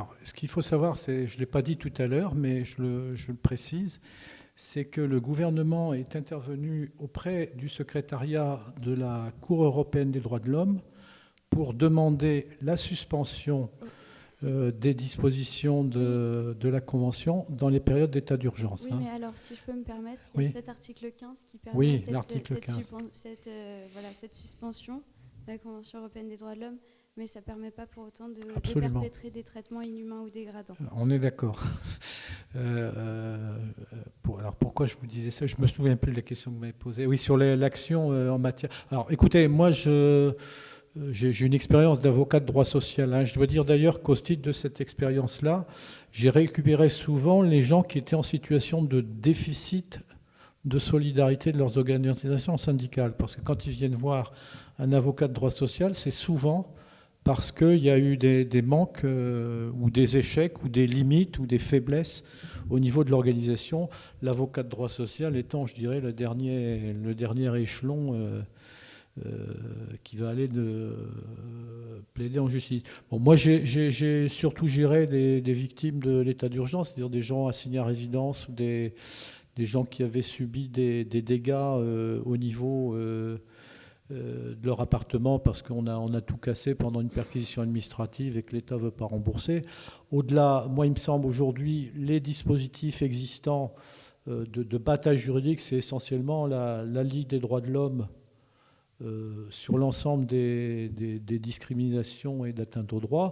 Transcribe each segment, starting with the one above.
Alors, ce qu'il faut savoir, je ne l'ai pas dit tout à l'heure, mais je le précise, c'est que le gouvernement est intervenu auprès du secrétariat de la Cour européenne des droits de l'homme pour demander la suspension des dispositions de la Convention dans les périodes d'état d'urgence. Oui, mais alors, si je peux me permettre, il y a cet article 15 qui permet oui, l'article 15. Cette suspension de la Convention européenne des droits de l'homme, mais ça ne permet pas pour autant de perpétrer des traitements inhumains ou dégradants. On est d'accord. Alors pourquoi je vous disais ça? Je ne me souviens plus de la question que vous m'avez posée. Oui, sur l'action en matière... Alors écoutez, moi j'ai une expérience d'avocat de droit social. Je dois dire d'ailleurs qu'au titre de cette expérience-là, j'ai récupéré souvent les gens qui étaient en situation de déficit de solidarité de leurs organisations syndicales. Parce que quand ils viennent voir un avocat de droit social, c'est souvent parce qu'il y a eu des manques ou des échecs ou des limites ou des faiblesses au niveau de l'organisation. L'avocat de droit social étant, je dirais, le dernier échelon qui va aller plaider en justice. Bon, moi, j'ai surtout géré des victimes de l'état d'urgence, c'est-à-dire des gens assignés à résidence ou des gens qui avaient subi des dégâts au niveau de leur appartement parce qu'on a tout cassé pendant une perquisition administrative et que l'État ne veut pas rembourser. Au-delà, moi, il me semble aujourd'hui, les dispositifs existants de bataille juridique, c'est essentiellement la Ligue des droits de l'homme sur l'ensemble des discriminations et d'atteintes aux droits.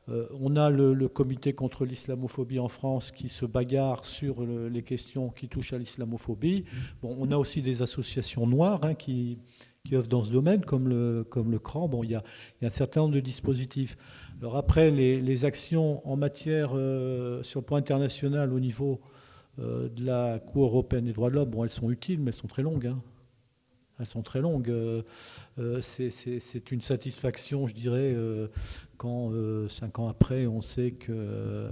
On a le comité contre l'islamophobie en France qui se bagarre sur les questions qui touchent à l'islamophobie. Bon, on a aussi des associations noires qui œuvrent dans ce domaine, comme le CRAN. Bon, il y a un certain nombre de dispositifs. Alors après, les actions en matière, sur le plan international, au niveau de la Cour européenne des droits de l'homme, bon, elles sont utiles, mais elles sont très longues. Elles sont très longues. C'est une satisfaction, je dirais, quand 5 ans après, on sait que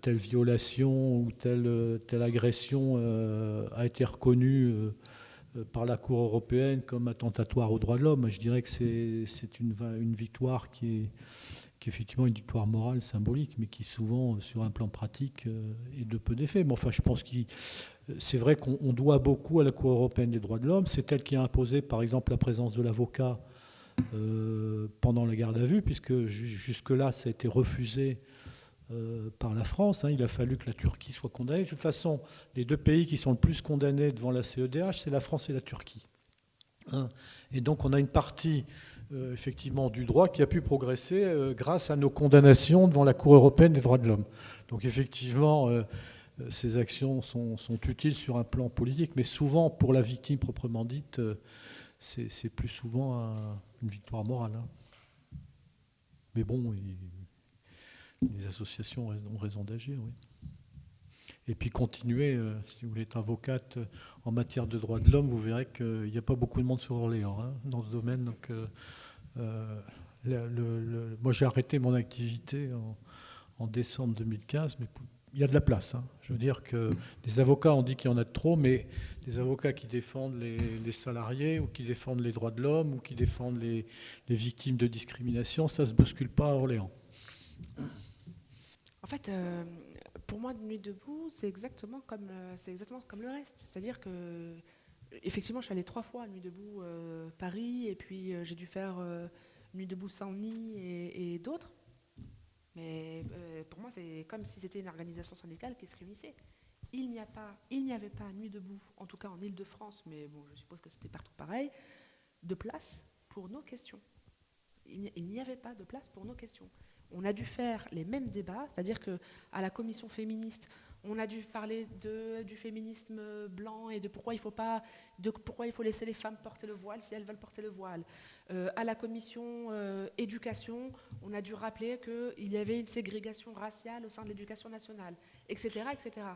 telle violation ou telle agression a été reconnue par la Cour européenne comme attentatoire aux droits de l'homme. Je dirais que c'est une victoire qui est effectivement une victoire morale, symbolique, mais qui souvent, sur un plan pratique, est de peu d'effet. Mais enfin, je pense que c'est vrai qu'on doit beaucoup à la Cour européenne des droits de l'homme. C'est elle qui a imposé, par exemple, la présence de l'avocat pendant la garde à vue, puisque jusque-là, ça a été refusé par la France. Il a fallu que la Turquie soit condamnée. De toute façon, les deux pays qui sont le plus condamnés devant la CEDH, c'est la France et la Turquie. Et donc, on a une partie effectivement du droit qui a pu progresser grâce à nos condamnations devant la Cour européenne des droits de l'homme. Donc effectivement, ces actions sont utiles sur un plan politique, mais souvent pour la victime proprement dite, c'est plus souvent une victoire morale. Mais bon, les associations ont raison d'agir, oui. Et puis continuer, si vous voulez être avocate en matière de droits de l'homme, vous verrez qu'il n'y a pas beaucoup de monde sur Orléans dans ce domaine. Donc, moi, j'ai arrêté mon activité en décembre 2015, mais il y a de la place. Je veux dire que les avocats, on dit qu'il y en a de trop, mais les avocats qui défendent les salariés ou qui défendent les droits de l'homme ou qui défendent les victimes de discrimination, ça ne se bouscule pas à Orléans. En fait... Pour moi, Nuit debout, c'est exactement comme le reste. C'est-à-dire que, effectivement, je suis allée 3 fois à Nuit debout Paris, et puis j'ai dû faire Nuit debout Saint-Denis et d'autres. Mais pour moi, c'est comme si c'était une organisation syndicale qui se réunissait. Il n'y avait pas Nuit debout, en tout cas en Île-de-France, mais bon, je suppose que c'était partout pareil, de place pour nos questions. Il n'y avait pas de place pour nos questions. On a dû faire les mêmes débats, c'est-à-dire qu'à la commission féministe, on a dû parler du féminisme blanc et de pourquoi il faut laisser les femmes porter le voile si elles veulent porter le voile. À la commission éducation, on a dû rappeler qu'il y avait une ségrégation raciale au sein de l'éducation nationale, etc., etc.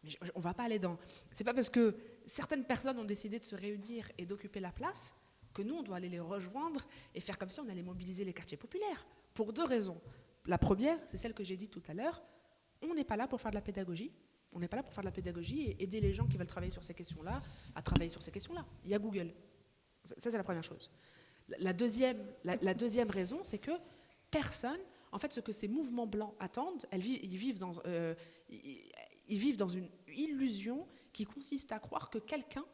Mais on ne va pas aller dans... C'est pas parce que certaines personnes ont décidé de se réunir et d'occuper la place que nous, on doit aller les rejoindre et faire comme si on allait mobiliser les quartiers populaires, pour 2 raisons. La première, c'est celle que j'ai dite tout à l'heure, on n'est pas là pour faire de la pédagogie. On n'est pas là pour faire de la pédagogie et aider les gens qui veulent travailler sur ces questions-là à travailler sur ces questions-là. Il y a Google. Ça, c'est la première chose. La deuxième raison, c'est que personne... en fait, ce que ces mouvements blancs attendent, ils vivent dans une illusion qui consiste à croire que quelqu'un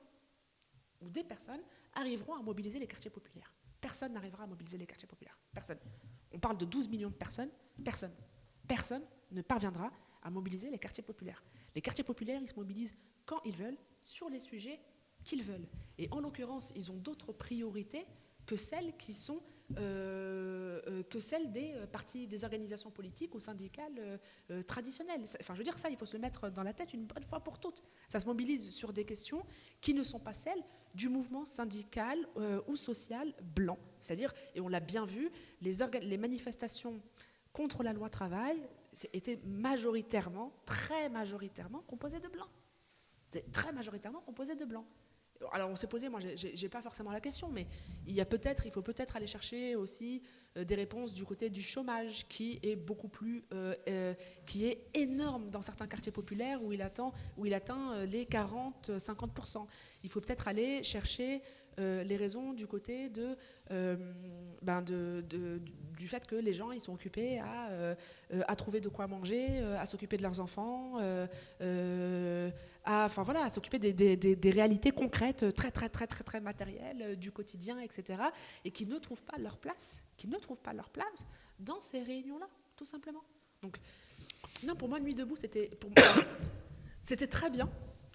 ou des personnes arriveront à mobiliser les quartiers populaires. Personne n'arrivera à mobiliser les quartiers populaires. Personne. On parle de 12 millions de personnes. Personne ne parviendra à mobiliser les quartiers populaires. Les quartiers populaires, ils se mobilisent quand ils veulent, sur les sujets qu'ils veulent. Et en l'occurrence, ils ont d'autres priorités que celles qui sont que celles des partis, des organisations politiques ou syndicales traditionnelles. Enfin, je veux dire, ça, il faut se le mettre dans la tête une bonne fois pour toutes. Ça se mobilise sur des questions qui ne sont pas celles du mouvement syndical ou social blanc. C'est-à-dire, et on l'a bien vu, les manifestations contre la loi travail étaient majoritairement, très majoritairement composées de blancs. Très majoritairement composées de blancs. Alors on s'est posé, moi j'ai pas forcément la question, mais il faut peut-être aller chercher aussi des réponses du côté du chômage qui est beaucoup plus, qui est énorme dans certains quartiers populaires où il atteint les 40-50%. Il faut peut-être aller chercher les raisons du côté du fait que les gens ils sont occupés à trouver de quoi manger, à s'occuper de leurs enfants, à s'occuper des réalités concrètes très matérielles du quotidien, etc. et qui ne trouvent pas leur place, dans ces réunions-là, tout simplement. Donc, non, pour moi, Nuit debout, c'était très bien.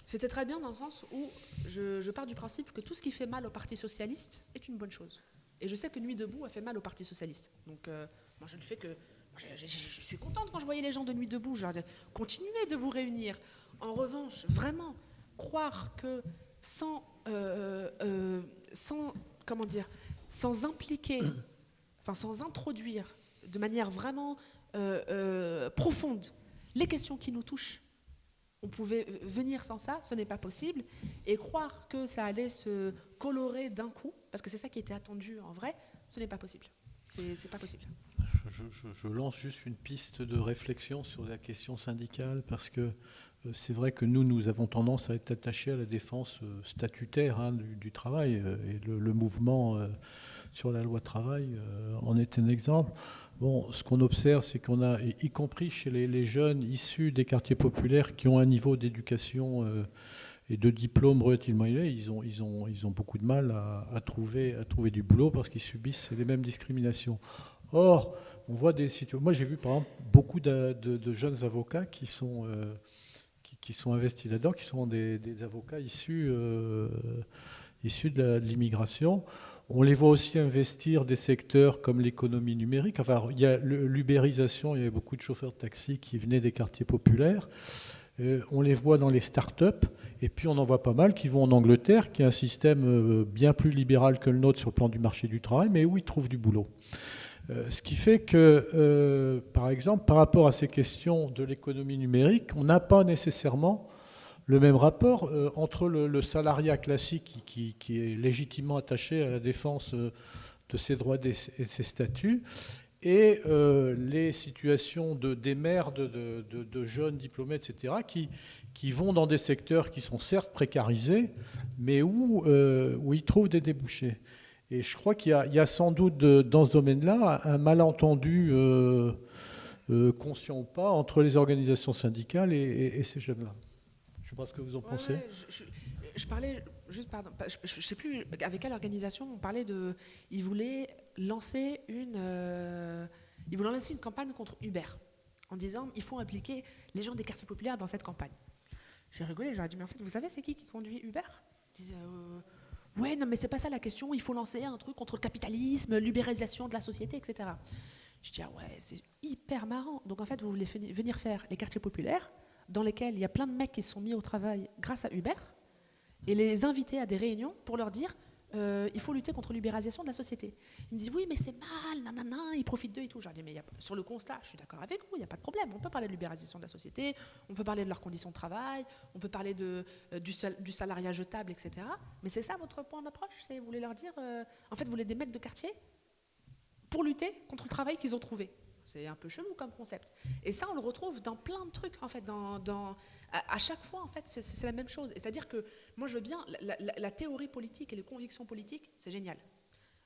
C'était très bien dans le sens où je pars du principe que tout ce qui fait mal au Parti socialiste est une bonne chose. Et je sais que Nuit debout a fait mal au Parti socialiste. Donc, moi, je ne fais que... Je suis contente quand je voyais les gens de Nuit debout. Je leur disais, continuez de vous réunir. En revanche, vraiment, croire que sans impliquer, sans introduire de manière vraiment profonde les questions qui nous touchent, on pouvait venir sans ça, ce n'est pas possible. Et croire que ça allait se colorer d'un coup, parce que c'est ça qui était attendu en vrai, ce n'est pas possible. C'est pas possible. Je lance juste une piste de réflexion sur la question syndicale, parce que c'est vrai que nous avons tendance à être attachés à la défense statutaire du travail, et le mouvement sur la loi travail en est un exemple. Bon, ce qu'on observe, c'est qu'on a, y compris chez les jeunes issus des quartiers populaires qui ont un niveau d'éducation et de diplôme relativement élevé, ils ont beaucoup de mal à trouver du boulot parce qu'ils subissent les mêmes discriminations. Or, on voit des situations... Moi, j'ai vu, par exemple, beaucoup de jeunes avocats qui sont investis là-dedans, qui sont des avocats issus de l'immigration. On les voit aussi investir des secteurs comme l'économie numérique. Enfin, il y a l'ubérisation, il y avait beaucoup de chauffeurs de taxi qui venaient des quartiers populaires. On les voit dans les start-up, et puis on en voit pas mal qui vont en Angleterre, qui est un système bien plus libéral que le nôtre sur le plan du marché du travail, mais où ils trouvent du boulot. Ce qui fait que, par exemple, par rapport à ces questions de l'économie numérique, on n'a pas nécessairement le même rapport entre le salariat classique qui est légitimement attaché à la défense de ses droits et ses statuts, et les situations des mères de jeunes diplômés, etc., qui vont dans des secteurs qui sont certes précarisés, mais où ils trouvent des débouchés. Et je crois qu'il y a sans doute dans ce domaine-là un malentendu, conscient ou pas, entre les organisations syndicales et ces jeunes-là. Je ne sais pas ce que vous en pensez. Ouais, je parlais, juste pardon, je ne sais plus avec quelle organisation on parlait de... Ils voulaient lancer une campagne contre Uber, en disant il faut impliquer les gens des quartiers populaires dans cette campagne. J'ai rigolé, j'aurais dit mais en fait vous savez c'est qui conduit Uber? Ils disaient ouais non mais c'est pas ça la question, il faut lancer un truc contre le capitalisme, l'ubérisation de la société, etc. Je dis ouais c'est hyper marrant. Donc en fait vous voulez venir faire les quartiers populaires dans lesquels il y a plein de mecs qui se sont mis au travail grâce à Uber, et les inviter à des réunions pour leur dire il faut lutter contre l'ubérisation de la société. Ils me disent oui mais c'est mal, nanana, ils profitent d'eux et tout. Je leur dis mais sur le constat, je suis d'accord avec vous, il n'y a pas de problème, on peut parler de l'ubérisation de la société, on peut parler de leurs conditions de travail, on peut parler du salariat jetable, etc. Mais c'est ça votre point d'approche, c'est vous voulez leur dire en fait vous voulez des mecs de quartier pour lutter contre le travail qu'ils ont trouvé. C'est un peu chelou comme concept. Et ça, on le retrouve dans plein de trucs, en fait. À chaque fois, en fait, c'est la même chose. Et c'est-à-dire que, moi, je veux bien, la théorie politique et les convictions politiques, c'est génial.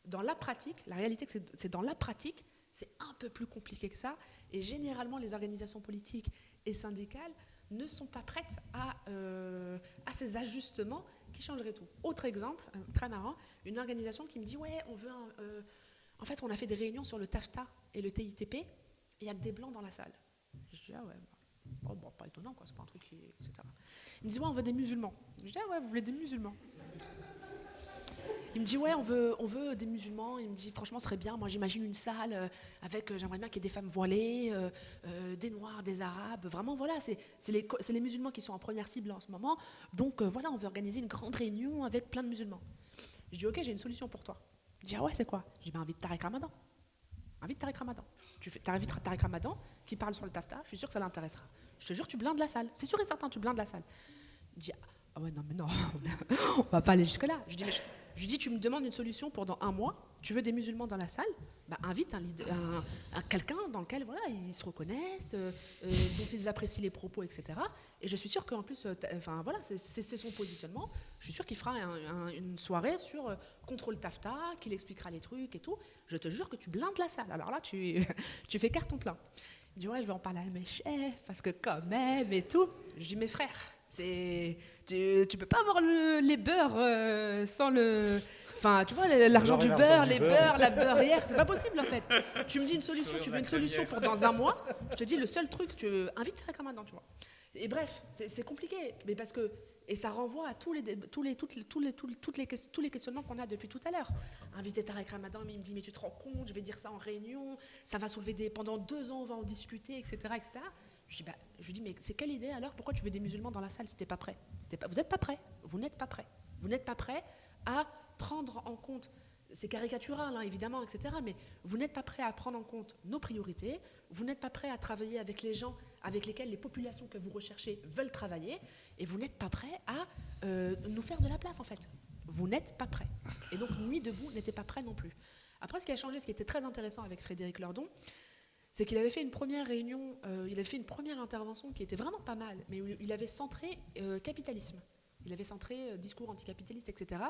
Dans la pratique, la réalité, c'est dans la pratique, c'est un peu plus compliqué que ça. Et généralement, les organisations politiques et syndicales ne sont pas prêtes à ces ajustements qui changeraient tout. Autre exemple, très marrant, une organisation qui me dit « Ouais, on veut en fait, on a fait des réunions sur le TAFTA et le TITP, et il n'y a que des blancs dans la salle. » Je dis « Ah ouais, bon, pas étonnant, quoi, c'est pas un truc qui... etc. » Il me dit « Ouais, on veut des musulmans. » Je dis « Ah ouais, vous voulez des musulmans ?» Il me dit « Ouais, on veut des musulmans. » Il me dit « Franchement, ce serait bien. Moi, j'imagine une salle avec, j'aimerais bien qu'il y ait des femmes voilées, des noirs, des arabes. Vraiment, voilà, c'est les musulmans qui sont en première cible en ce moment. Donc, voilà, on veut organiser une grande réunion avec plein de musulmans. » Je dis « Ok, j'ai une solution pour toi. » Il dit « Ah ouais, c'est quoi ?» Je dis « Invite Tariq Ramadan. Invite Tariq Ramadan. Tu invites Tariq Ramadan qui parle sur le TAFTA. Je suis sûr que ça l'intéressera. Je te jure, tu blindes la salle. C'est sûr et certain, tu blindes la salle. » Il dit « Ah ouais, non, mais non, on va pas aller jusque-là. » Je lui dis « Tu me demandes une solution pour dans 1 mois. Tu veux des musulmans dans la salle, bah, invite quelqu'un dans lequel voilà, ils se reconnaissent, dont ils apprécient les propos, etc. Et je suis sûre qu'en plus, voilà, c'est son positionnement. Je suis sûre qu'il fera une soirée sur contre le TAFTA, qu'il expliquera les trucs et tout. Je te jure que tu blindes la salle. Alors là, tu fais carton plein. » Il dit « Ouais, je vais en parler à mes chefs, parce que quand même et tout. » Je dis « Mes frères, tu peux pas avoir les beurres sans le... Enfin, tu vois, l'argent du beurre, les beurres, la beurrière, c'est pas possible en fait. Tu me dis une solution, tu veux une solution pour dans 1 momois, je te dis le seul truc, tu invites Tariq Ramadan, tu vois. Et bref, c'est compliqué, mais parce que... Et ça renvoie à tous les questionnements qu'on a depuis tout à l'heure. Inviter Tariq Ramadan, mais il me dit « Mais tu te rends compte, je vais dire ça en réunion, ça va soulever pendant 2 ans, on va en discuter, etc. etc. » Je lui dis « Mais c'est quelle idée alors? Pourquoi tu veux des musulmans dans la salle si t'es pas prêt? Vous n'êtes pas prêt. Vous n'êtes pas prêt. Vous n'êtes pas prêt à prendre en compte, c'est caricatural hein, évidemment, etc. Mais vous n'êtes pas prêt à prendre en compte nos priorités. Vous n'êtes pas prêt à travailler avec les gens avec lesquels les populations que vous recherchez veulent travailler. Et vous n'êtes pas prêt à nous faire de la place en fait. Vous n'êtes pas prêt. Et donc Nuit debout n'était pas prêt non plus. Après, ce qui a changé, ce qui était très intéressant avec Frédéric Lordon, c'est qu'il avait fait une première réunion, il avait fait une première intervention qui était vraiment pas mal, mais où il avait centré capitalisme. Il avait centré discours anticapitaliste, etc.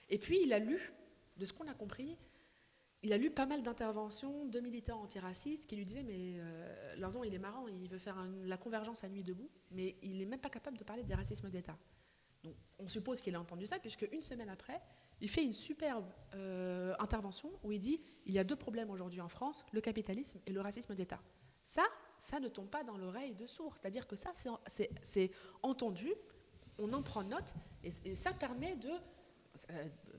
Et puis il a lu, de ce qu'on a compris, il a lu pas mal d'interventions de militants antiracistes qui lui disaient « Mais Lordon, il est marrant, il veut faire la convergence à Nuit debout, mais il n'est même pas capable de parler des racismes d'État. » Donc on suppose qu'il a entendu ça, puisque 1 semaine après, il fait une superbe intervention où il dit « Il y a 2 problèmes aujourd'hui en France, le capitalisme et le racisme d'État. » Ça ne tombe pas dans l'oreille de sourd. C'est-à-dire que ça, c'est entendu, on en prend note, et ça permet de...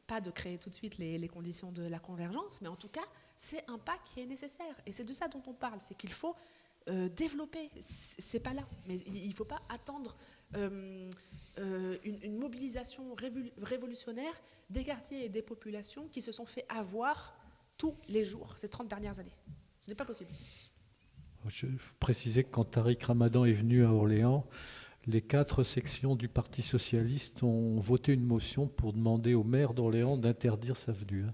pas de créer tout de suite les conditions de la convergence, mais en tout cas, c'est un pas qui est nécessaire. Et c'est de ça dont on parle, c'est qu'il faut développer, c'est pas là, mais il ne faut pas attendre une mobilisation révolutionnaire des quartiers et des populations qui se sont fait avoir tous les jours ces 30 dernières années. Ce n'est pas possible. Je précisais que quand Tariq Ramadan est venu à Orléans, les 4 sections du Parti socialiste ont voté une motion pour demander au maire d'Orléans d'interdire sa venue.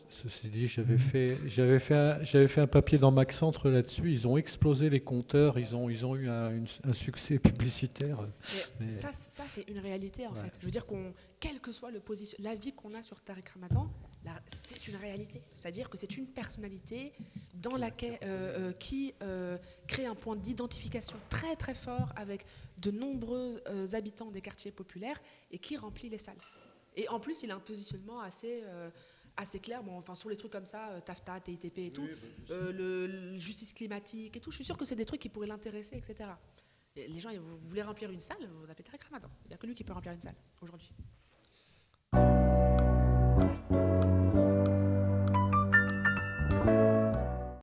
Ceci dit, j'avais fait un papier dans Max Centre là-dessus. Ils ont explosé les compteurs. Ils ont eu un succès publicitaire. Mais ça c'est une réalité en fait. Je veux dire quel que soit l'avis qu'on a sur Tariq Ramadan, c'est une réalité. C'est-à-dire que c'est une personnalité dans laquelle qui crée un point d'identification très très fort avec de nombreux habitants des quartiers populaires et qui remplit les salles. Et en plus, il a un positionnement assez clair, sur les trucs comme ça, TAFTA, TITP et tout, le justice climatique et tout, je suis sûre que c'est des trucs qui pourraient l'intéresser, etc. Et les gens, vous voulez remplir une salle, vous appelez Tariq Ramadan. Il n'y a que lui qui peut remplir une salle aujourd'hui.